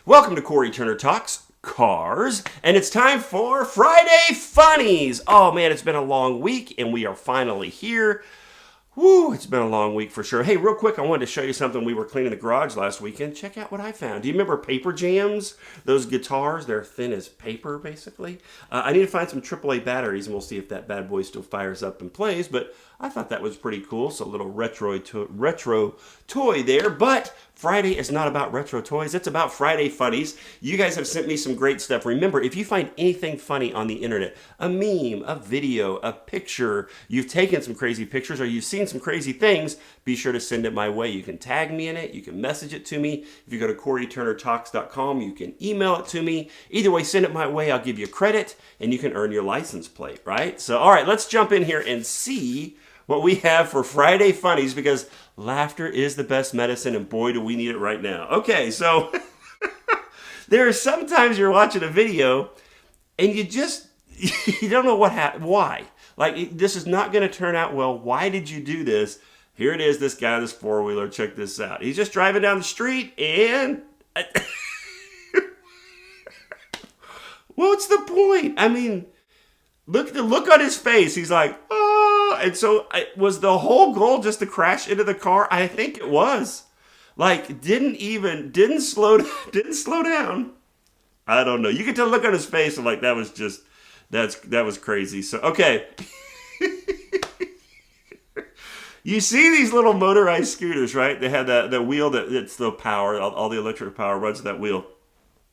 Welcome to Corey Turner Talks Cars, and it's time for Friday Funnies. Oh man, it's been a long week, and we are finally here. Woo, it's been a long week for sure. Hey, real quick, I wanted to show you something. We were cleaning the garage last weekend. Check out what I found. Do you remember paper jams? Those guitars, they're thin as paper, basically. I need to find some AAA batteries, and we'll see if that bad boy still fires up and plays, but I thought that was pretty cool. So a little retro toy there, but Friday is not about retro toys. It's about Friday Funnies. You guys have sent me some great stuff. Remember, if you find anything funny on the internet, a meme, a video, a picture, you've taken some crazy pictures or you've seen some crazy things, be sure to send it my way. You can tag me in it. You can message it to me. If you go to CoreyTurnerTalks.com, you can email it to me. Either way, send it my way. I'll give you credit and you can earn your license plate, right? So, all right, let's jump in here and see what we have for Friday Funnies, because laughter is the best medicine, and boy, do we need it right now. Okay, so there are sometimes you're watching a video and you don't know why. Like, this is not going to turn out well. Why did you do this? Here it is, this guy, this four-wheeler. Check this out. He's just driving down the street and what's the point? I mean, look the look on his face. He's like, oh. And so was the whole goal just to crash into the car? I think it was. Like, didn't slow down. I don't know. You could tell the look on his face and like that was crazy. So okay. You see these little motorized scooters, right? They have the wheel that's the power, all the electric power runs to that wheel.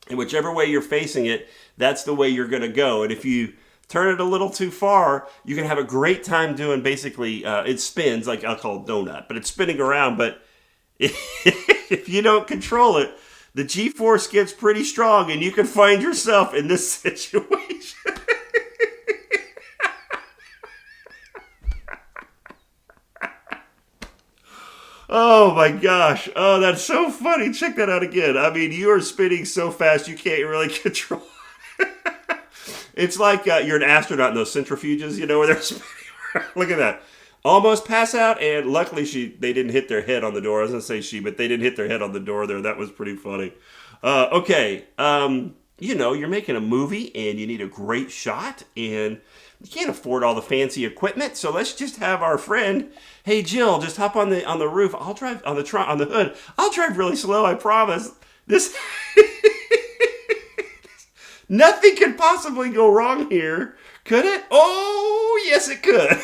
And whichever way you're facing it, that's the way you're gonna go. And if you turn it a little too far, you can have a great time doing basically, it spins, like I'll call it donut, but it's spinning around. But if you don't control it, the G-force gets pretty strong and you can find yourself in this situation. Oh my gosh. Oh, that's so funny. Check that out again. I mean, you are spinning so fast you can't really control. It's like you're an astronaut in those centrifuges, you know, where they're spinning around. Look at that. Almost pass out, and luckily they didn't hit their head on the door. I was going to say but they didn't hit their head on the door there. That was pretty funny. Okay, you know, you're making a movie, and you need a great shot, and you can't afford all the fancy equipment, so let's just have our friend, hey, Jill, just hop on the roof. I'll drive on the hood. I'll drive really slow, I promise. This... Nothing could possibly go wrong here, could it? Oh, yes, it could.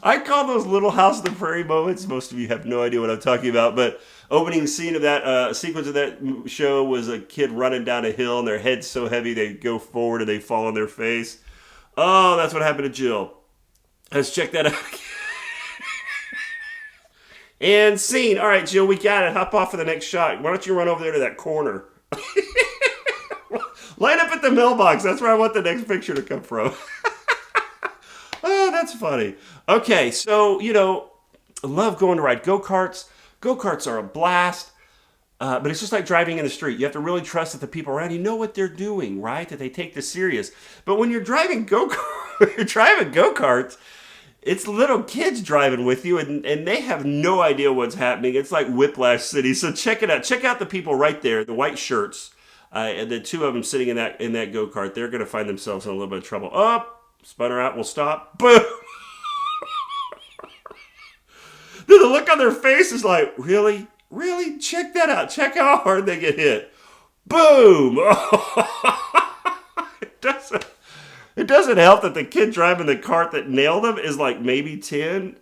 I call those Little House on the Prairie moments. Most of you have no idea what I'm talking about, but opening scene of that sequence of that show was a kid running down a hill, and their head's so heavy they go forward and they fall on their face. Oh, that's what happened to Jill. Let's check that out again. And scene. All right, Jill, we got it. Hop off for the next shot. Why don't you run over there to that corner? Line up at the mailbox. That's where I want the next picture to come from. Oh, that's funny. Okay, so, you know, I love going to ride go-karts. Go-karts are a blast. But it's just like driving in the street. You have to really trust that the people around you know what they're doing, right? That they take this serious. But when you're driving go-karts, it's little kids driving with you, and they have no idea what's happening. It's like Whiplash City. So check it out. Check out the people right there, the white shirts, and the two of them sitting in that go-kart. They're going to find themselves in a little bit of trouble. Oh, spun her out. We'll stop. Boom. The look on their face is like, really? Really? Check that out. Check how hard they get hit. Boom. It doesn't help that the kid driving the cart that nailed them is like maybe 10.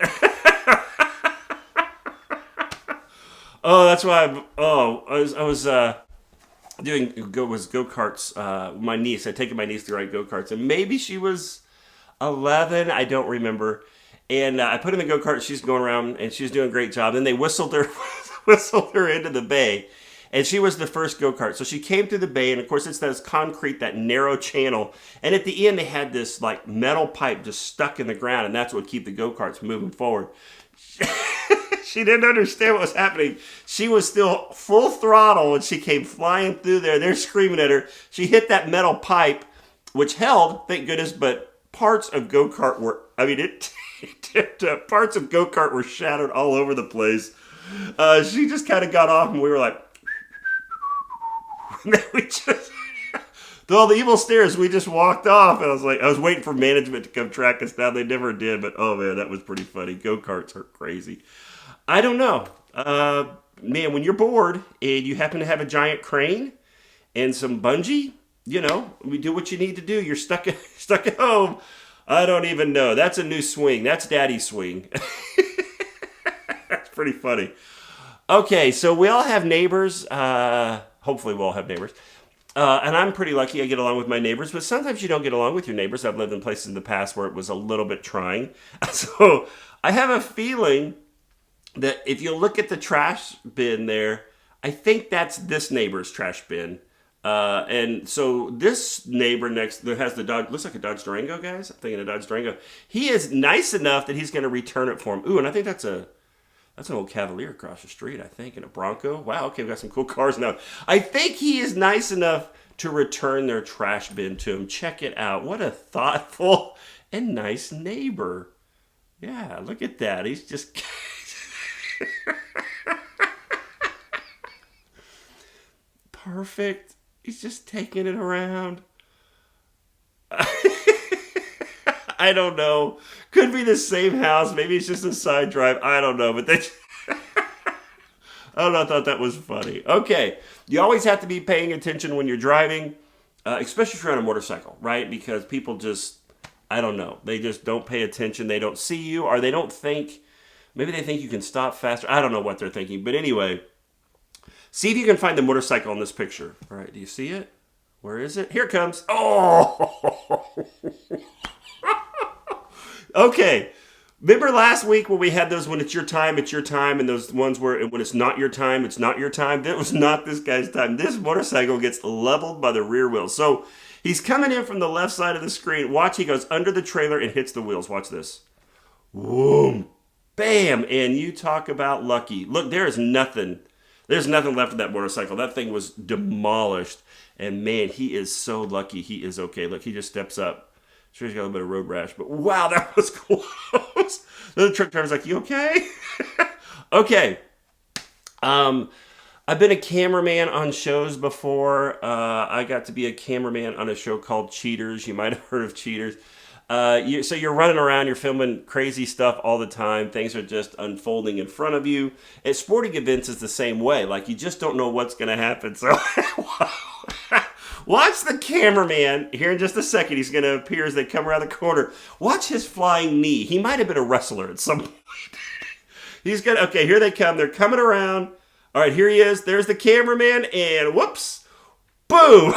Oh, that's why I was doing go-karts. My niece, I'd taken my niece to ride go-karts, and maybe she was 11. I don't remember. And I put her in the go-kart. She's going around, and she's doing a great job. Then they whistled her into the bay. And she was the first go-kart. So she came through the bay, and of course it's that concrete, that narrow channel. And at the end they had this like metal pipe just stuck in the ground, and that's what would keep the go-karts moving forward. She didn't understand what was happening. She was still full throttle when she came flying through there. They're screaming at her. She hit that metal pipe, which held, thank goodness, but parts of go-kart were, parts of go-kart were shattered all over the place. She just kind of got off, and we were like, and then we just, through all the evil stares, we just walked off. And I was waiting for management to come track us down. They never did, but oh man, that was pretty funny. Go-karts are crazy. I don't know. Man, when you're bored and you happen to have a giant crane and some bungee, we do what you need to do. You're stuck at home. I don't even know. That's a new swing. That's daddy's swing. That's pretty funny. Okay, so we all have neighbors. Hopefully we'll all have neighbors. And I'm pretty lucky I get along with my neighbors, but sometimes you don't get along with your neighbors. I've lived in places in the past where it was a little bit trying. So I have a feeling that if you look at the trash bin there, I think that's this neighbor's trash bin. And so this neighbor next that has the Dodge, looks like a Dodge Durango, guys. I'm thinking a Dodge Durango. He is nice enough that he's going to return it for him. Ooh, and I think that's an old Cavalier across the street, I think, and a Bronco. Wow, okay, we've got some cool cars now. I think he is nice enough to return their trash bin to him. Check it out. What a thoughtful and nice neighbor. Yeah, look at that. He's just... Perfect. He's just taking it around. I don't know. Could be the same house. Maybe it's just a side drive. I don't know. But I thought that was funny. Okay. You always have to be paying attention when you're driving, especially if you're on a motorcycle, right? Because people just, I don't know. They just don't pay attention. They don't see you, or they don't think, maybe they think you can stop faster. I don't know what they're thinking. But anyway, see if you can find the motorcycle in this picture. All right. Do you see it? Where is it? Here it comes. Oh! Okay. Remember last week when we had those when it's your time, and those ones where when it's not your time, it's not your time? That was not this guy's time. This motorcycle gets leveled by the rear wheels. So he's coming in from the left side of the screen. Watch, he goes under the trailer and hits the wheels. Watch this. Boom. Bam. And you talk about lucky. Look, there's nothing left of that motorcycle. That thing was demolished. And man, he is so lucky he is okay. Look, he just steps up. Sure, he's got a little bit of road rash, but wow, that was close. The truck driver's like, "You okay?" Okay. I've been a cameraman on shows before. I got to be a cameraman on a show called Cheaters. You might have heard of Cheaters. So you're running around, you're filming crazy stuff all the time. Things are just unfolding in front of you. At sporting events, it's the same way. Like, you just don't know what's going to happen. So watch the cameraman. Here in just a second, he's going to appear as they come around the corner. Watch his flying knee. He might have been a wrestler at some point. Okay, here they come. They're coming around. All right, here he is. There's the cameraman, and whoops, boom.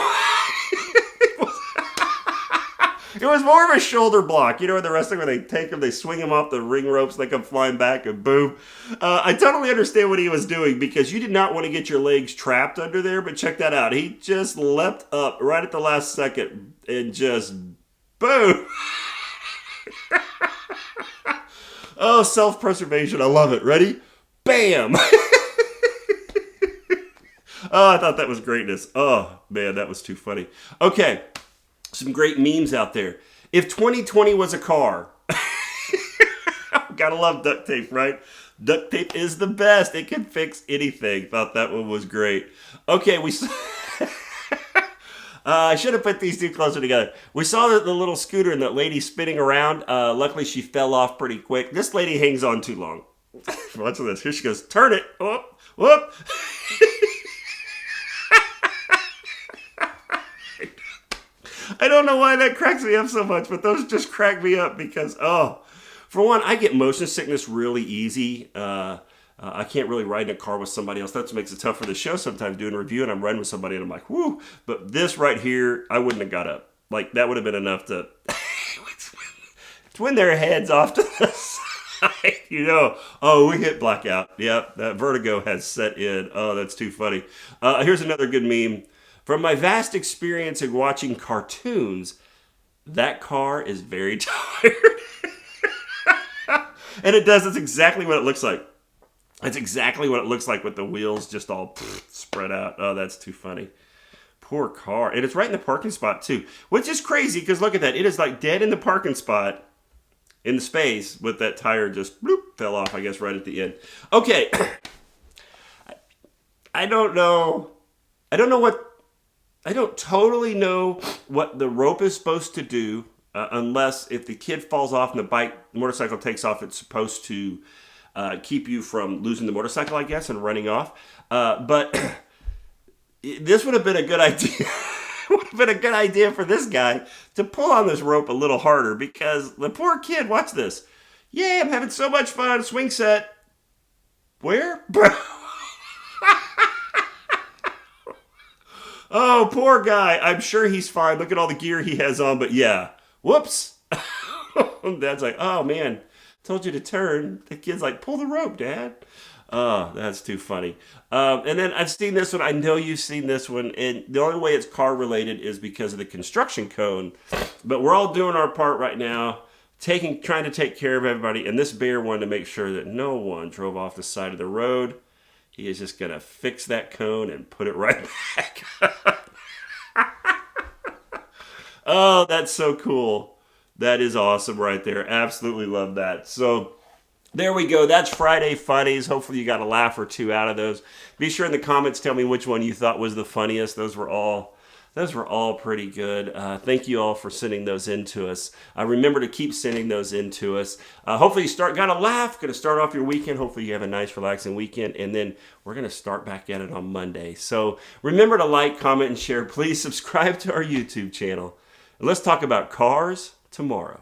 It was more of a shoulder block. You know, in the wrestling where they take him, they swing him off the ring ropes, they come flying back, and boom. I totally understand what he was doing because you did not want to get your legs trapped under there, but check that out. He just leapt up right at the last second and just boom. Oh, self-preservation. I love it. Ready? Bam. Oh, I thought that was greatness. Oh, man, that was too funny. Okay. Some great memes out there. If 2020 was a car, gotta love duct tape, right? Duct tape is the best. It can fix anything. Thought that one was great. Okay, I should have put these two closer together. We saw the little scooter and that lady spinning around. Luckily, she fell off pretty quick. This lady hangs on too long. Watch this. Here she goes. Turn it. Whoop, whoop. I don't know why that cracks me up so much, but those just crack me up because, for one, I get motion sickness really easy. I can't really ride in a car with somebody else. That's what makes it tough for the show sometimes, doing a review, and I'm riding with somebody, and I'm like, whoo. But this right here, I wouldn't have got up. Like, that would have been enough to twin their heads off to the side, we hit blackout. Yep, that vertigo has set in. Oh, that's too funny. Here's another good meme. From my vast experience in watching cartoons, that car is very tired. And it's exactly what it looks like. It's exactly what it looks like with the wheels just all spread out. Oh, that's too funny. Poor car. And it's right in the parking spot, too. Which is crazy, because look at that. It is like dead in the parking spot in the space with that tire just bloop, fell off, I guess, right at the end. Okay. I don't know. I don't know what. I don't totally know what the rope is supposed to do, unless if the kid falls off and the motorcycle takes off, it's supposed to keep you from losing the motorcycle, I guess, and running off. But this would have been a good idea. Would have been a good idea for this guy to pull on this rope a little harder because the poor kid. Watch this. Yay! I'm having so much fun. Swing set. Where? Oh, poor guy. I'm sure he's fine. Look at all the gear he has on, but yeah. Whoops. Dad's like, oh man, told you to turn. The kid's like, pull the rope, Dad. Oh, that's too funny. And then I've seen this one. I know you've seen this one. And the only way it's car related is because of the construction cone. But we're all doing our part right now, trying to take care of everybody. And this bear wanted to make sure that no one drove off the side of the road. He is just going to fix that cone and put it right back. Oh, that's so cool. That is awesome right there. Absolutely love that. So there we go. That's Friday Funnies. Hopefully you got a laugh or two out of those. Be sure in the comments tell me which one you thought was the funniest. Those were all pretty good. Thank you all for sending those in to us. Remember to keep sending those in to us. Hopefully you got a laugh. Going to start off your weekend. Hopefully you have a nice, relaxing weekend. And then we're going to start back at it on Monday. So remember to like, comment, and share. Please subscribe to our YouTube channel. And let's talk about cars tomorrow.